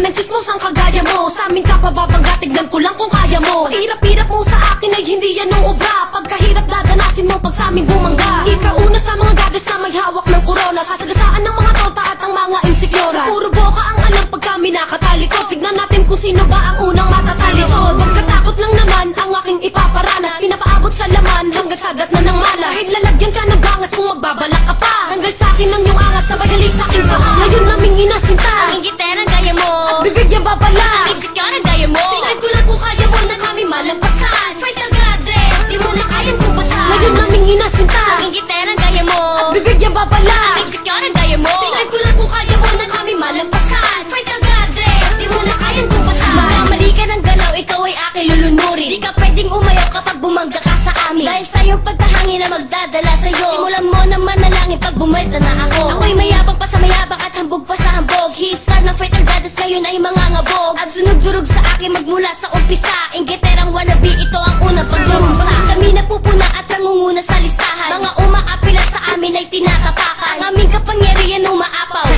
Nagsismos ang kagaya mo. Sa amin ka pababangga, tignan ko lang kung kaya mo. Hirap-hirap mo sa akin ay hindi yan uubra. Pagkahirap dadanasin mo pag sa amin bumangga. Ikauna sa mga goddess na may hawak ng corona. Sasagasaan ng mga tota at ang mga insekyora. Puro boka ang alam pag kami nakatalikod. Tignan natin kung sino ba ang unang matatalisod. Pagkatakot lang naman ang aking ipaparanas. Pinapaabot sa laman hanggang sagat na ng malas. Kahit lalagyan ka ng bangas kung magbabalak ka pa. Hanggang sa akin ang iyong angas, sabay halik sa aking paa. Ngayon naming inasinta ang ingiterang gaya mo. Bibigyan ba pala ang insecure ang gaya mo. tingnan ko lang kung kaya mo na kami malagpasan. Fatal goddess, di mo na kayang kumpasan. Ngayon naming inasinta ang ingiterang gaya mo. bibigyan ba pala ang insecure ang gaya mo. tingnan ko lang kung kaya mo na kami malagpasan. Fatal goddess, di mo na kayang kumpasan. Magkamali ka ng galaw, ikaw ay aking lulunurin. Di ka pwedeng umayaw kapag bumangga ka sa amin. Dahil sa iyong pagkahangin na magdadala sa'yo. Simulan mo na manalangin pag bumalta na ako. Ako'y mayabang pa sa mayabang at hambog pa sa hambog. Hitstar ng fatal goddess ngayon ay mangangabog. At sunog durog sa akin magmula sa umpisa. Ingiterang wannabe, ito ang unang pagdurumsa. Kami napupuna at nangunguna sa listahan. Mga umaapila sa amin ay tinatapakan. Ang aming kapangyarihan umaapaw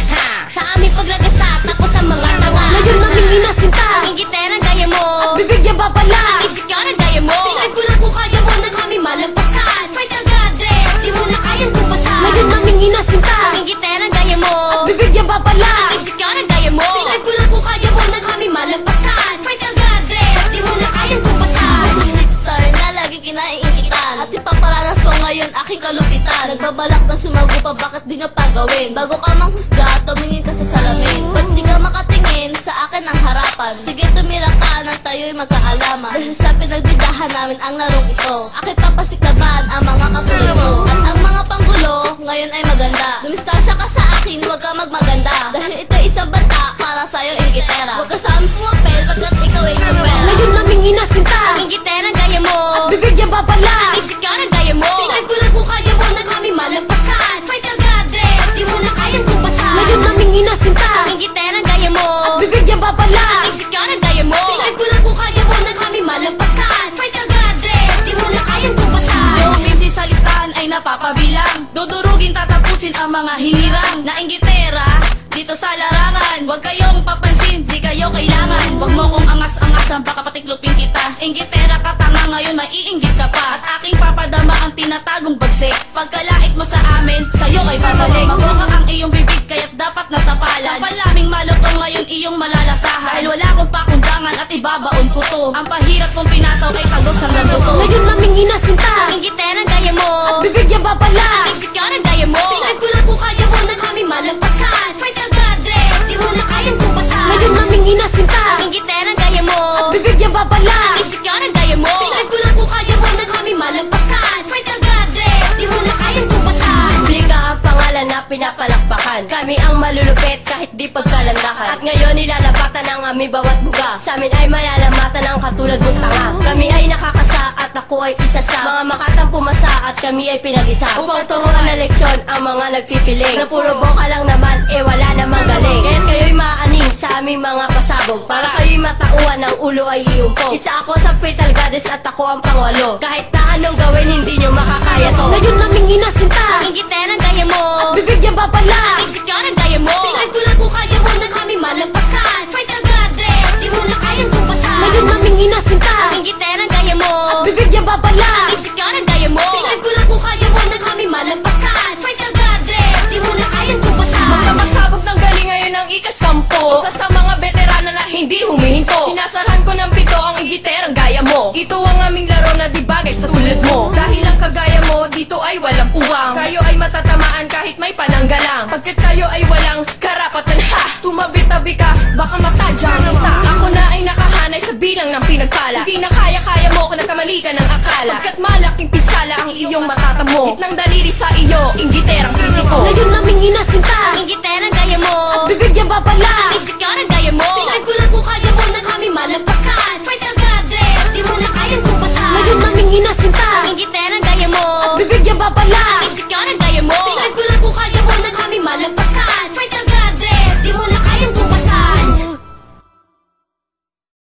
sa aming pagragasa, tapos ang mga tanga. Ngayon naming inasinta ang ingiterang gaya mo. bibigyan ba pala ang insecure ang gaya mo. tingnan ko lang kung kaya mo na kami malagpasan. Fatal goddess, di mo na kayang kumpasan. Ngayon naming inasinta ang ingiterang gaya mo. bibigyan ba pala ang insecure ang gaya mo. tingnan ko lang kung kaya mo na kami malagpasan. Fatal goddess, di mo na kayang kumpasan. Sulit star na lagi kinaiingitan. At ipaparanas ko ngayon aking kalupitan. Nagbabalak na sumago pa, bakit di nyo pagawin? Bago ka manghusga, tumingin ka sa salamin. Ba't di ka makatingin sa akin ang harapan? Sige, tumira ka nang tayo'y magkaalaman. Dahil sa pinagbidahan namin ang larong ito, aking papasiklaban ang mga katulad mo. At ang mga panggulo ngayon ay maganda. Dumistansya ka sa akin, huwag ka magmaganda. Dahil ito isang bata para sa'yo, ingitera. Huwag ka sa aming pumapel pagkat ikaw ay supera. Ngayon naming inasinta ang ingiterang gaya mo. bibigyan ba pala ang insecure ang gaya mo. tingnan ko lang kung kaya mo na kami malagpasan. Fatal goddess, di mo na kayang kumpasan. Ngayon naming inasinta ang ingiterang gaya mo. bibigyan ba pala ang insecure ang gaya mo. tingnan ko lang kung kaya mo na kami malagpasan. Fatal goddess, di mo na kayang kumpasan. Yung MC sa listahan ay napapabilang. Dudurugin, tatapusin ang mga hinirang. Nainggitera dito sa larangan. Huwag kayong papansin, di kayo kailangan. Huwag mo kong angas-angasan, baka patiklupin kita. Inggitera ka tanga, ngayon maiinggit ka pa. At aking papadama ang tinatagong bagsik. Pagkalait mo sa amin, sa'yo ay babalik. Maboka ang iyong bibig, kaya't dapat natapalan. Sa palaming malutong ngayon iyong malalasahan. Dahil wala akong pakundangan at ibabaon ko to. Ang pahirap kong pinataw ay tagos hanggang buto. Ngayon naming inasinta ang ingiterang gaya mo. bibigyan ba pala ang insecure ang gaya mo. tingnan ko lang kung kaya mo na kami malagpasan. Fatal goddess, di mo na kayang kumpasan. Ngayon naming inasinta ang ingiterang gaya mo. bibigyan ba pala ang insecure ang gaya mo. tingnan ko lang kung kaya mo na kami malagpasan. Fatal goddess, di mo na kayang kumpasan. Bigla ang pangalan na pinapalakpakan. Kami ang malulupit kahit di pagkalandakan. At ngayon nilalapatan ang aming bawat buga. Sa amin ay malalamatan ang katulad mong tanga. Kami ay nakakasa at ako ay isa sa mga makatang pumasa at kami ay pinag-isa. Upang turuan na leksyon ang mga nagpipiling. Na puro boka lang naman, wala namang galing. Kaya't kayo'y maaning sa aming mga pasabog. Para kayo'y matauan ng ulo ay iumpog. Isa ako sa fatal goddess at ako ang pangwalo. Kahit na anong gawin hindi nyo makakaya to. Ngayon naming inasinta ang ingiterang gaya mo. bibigyan ba pala ang insecure ang gaya mo. tingnan ko lang kung kaya mo na kami malagpasan. Fatal goddess, di mo na kayang kumpasan. Ngayon naming inasinta ang ingiterang gaya mo. bibigyan ba pala ang insecure ang gaya mo. tingnan ko lang kung kaya mo na kami malagpasan. Fatal goddess, di mo na kayang kumpasan. Magkamasabog ng galing ngayon ang ikasampo. Isa sa mga veterana na hindi humihinto. Sinasarhan ko ng pito ang ingiterang gaya mo. Ito ang aming laro na di bagay sa tulad mo. Dahil ang kagaya mo dito ay walang uwang. Kayo ay matatamaan kahit may pananggalang. Pagkat kayo ay walang karapatan, ha! Tumabi-tabi ka, baka matadyahan kita. Ako na ay nakahanay sa bilang ng pinagpala. Hindi na kaya-kaya mo kung nagkamali ka ng akala. Pagkat malaking pinsala ang iyong matatamo. Gitnang daliri sa iyo, inggiterang